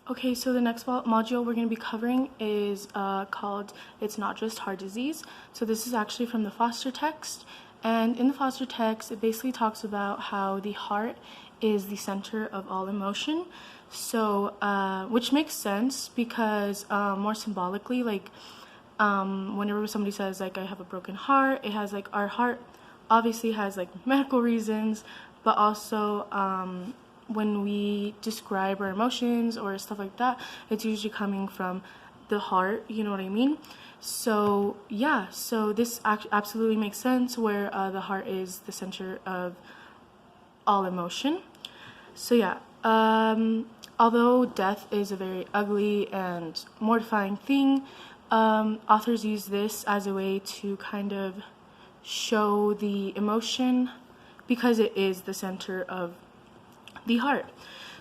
Okay, so the next module we're going to be covering is called It's Not Just Heart Disease. So this is actually from the Foster text. And in the Foster text, it basically talks about how the heart is the center of all emotion. So, which makes sense because more symbolically, like whenever somebody says like I have a broken heart, it has like our heart obviously has like medical reasons, but also when we describe our emotions or stuff like that, it's usually coming from the heart, you know what I mean? So yeah, so this absolutely makes sense where the heart is the center of all emotion. So yeah, although death is a very ugly and mortifying thing, authors use this as a way to kind of show the emotion because it is the center of the heart.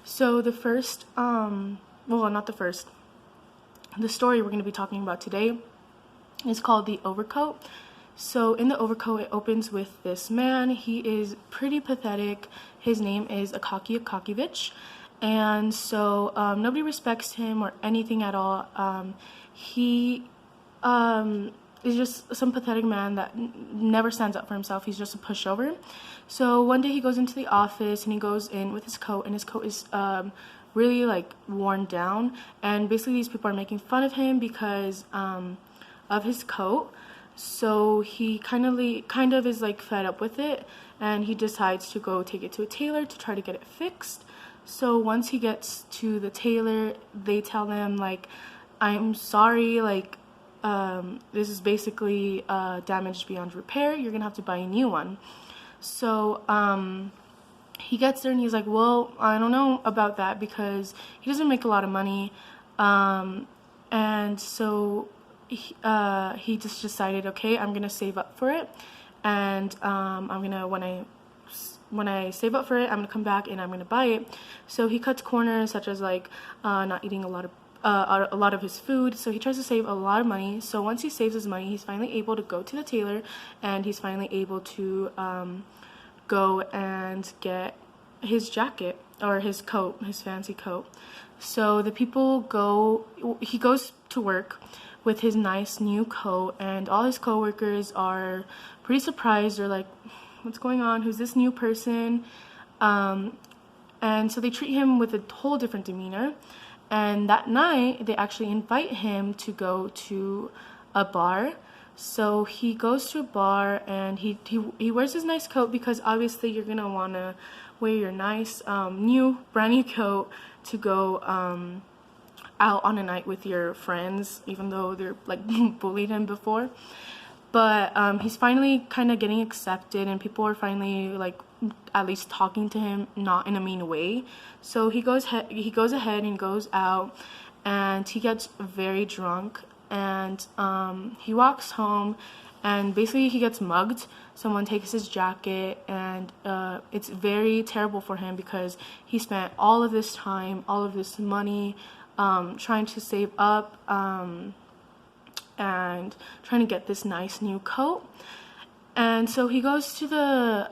So the first, well, not the first, the story we're going to be talking about today is called The Overcoat. So in The Overcoat, it opens with this man. He is pretty pathetic. His name is Akaki Akakevich. And so nobody respects him or anything at all. He is just some pathetic man that never stands up for himself. He's just a pushover. So one day he goes into the office and he goes in with his coat, and his coat is really like worn down. And basically these people are making fun of him because of his coat. So he kind of is like fed up with it, and he decides to go take it to a tailor to try to get it fixed. So once he gets to the tailor, they tell him like, I'm sorry, like this is basically damaged beyond repair. You're gonna have to buy a new one. So he gets there and he's like, well, I don't know about that because he doesn't make a lot of money. And so he just decided, okay, I'm gonna save up for it, and I'm gonna when I save up for it, I'm gonna come back and I'm gonna buy it. So he cuts corners, such as like not eating a lot of his food. So he tries to save a lot of money. So once he saves his money, he's finally able to go to the tailor, and he's finally able to go and get his jacket or his coat, his fancy coat. So the people he goes to work with his nice new coat, and all his coworkers are pretty surprised. They're like, what's going on? Who's this new person? And so they treat him with a whole different demeanor. And that night, they actually invite him to go to a bar. So he goes to a bar, and he wears his nice coat because obviously you're gonna wanna wear your nice brand new coat to go out on a night with your friends, even though they're like bullied him before. But he's finally kind of getting accepted, and people are finally like at least talking to him, not in a mean way. So he goes ahead and goes out, and he gets very drunk, and he walks home, and basically he gets mugged. Someone takes his jacket, and it's very terrible for him because he spent all of this time, all of this money trying to save up and trying to get this nice new coat. And so he goes to the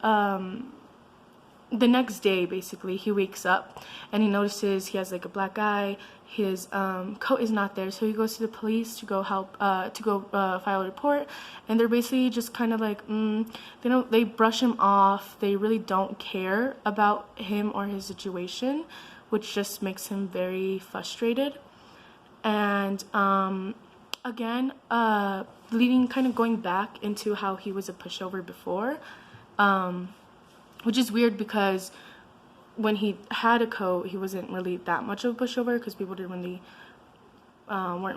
next day. Basically he wakes up and he notices he has like a black eye. His coat is not there, so he goes to the police to go file a report, and they're basically just kind of like they brush him off. They really don't care about him or his situation, which just makes him very frustrated. And again, going back into how he was a pushover before, which is weird because when he had a coat, he wasn't really that much of a pushover because people weren't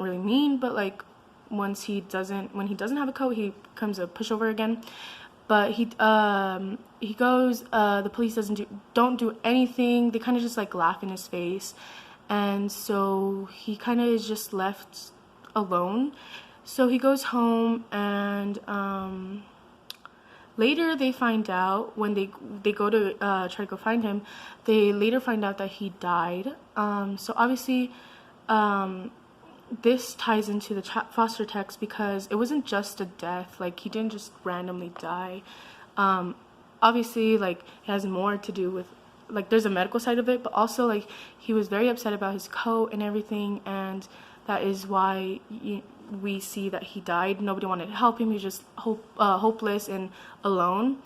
really mean. But like when he doesn't have a coat, he becomes a pushover again. But he goes. The police don't do anything. They kind of just like laugh in his face, and so he kind of is just left alone. So he goes home, and later they find out, when they go to try to go find him, they later find out that he died. So obviously this ties into the foster text because it wasn't just a death. Like he didn't just randomly die. Obviously like it has more to do with like there's a medical side of it, but also like he was very upset about his coat and everything, and that is why we see that he died. Nobody wanted to help him. He was just hopeless and alone.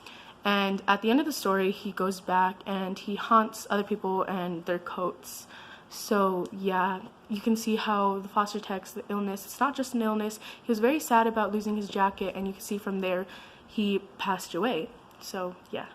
And at the end of the story, he goes back and he haunts other people and their coats. So yeah, you can see how the foster text, the illness, it's not just an illness. He was very sad about losing his jacket, and you can see from there he passed away. So yeah.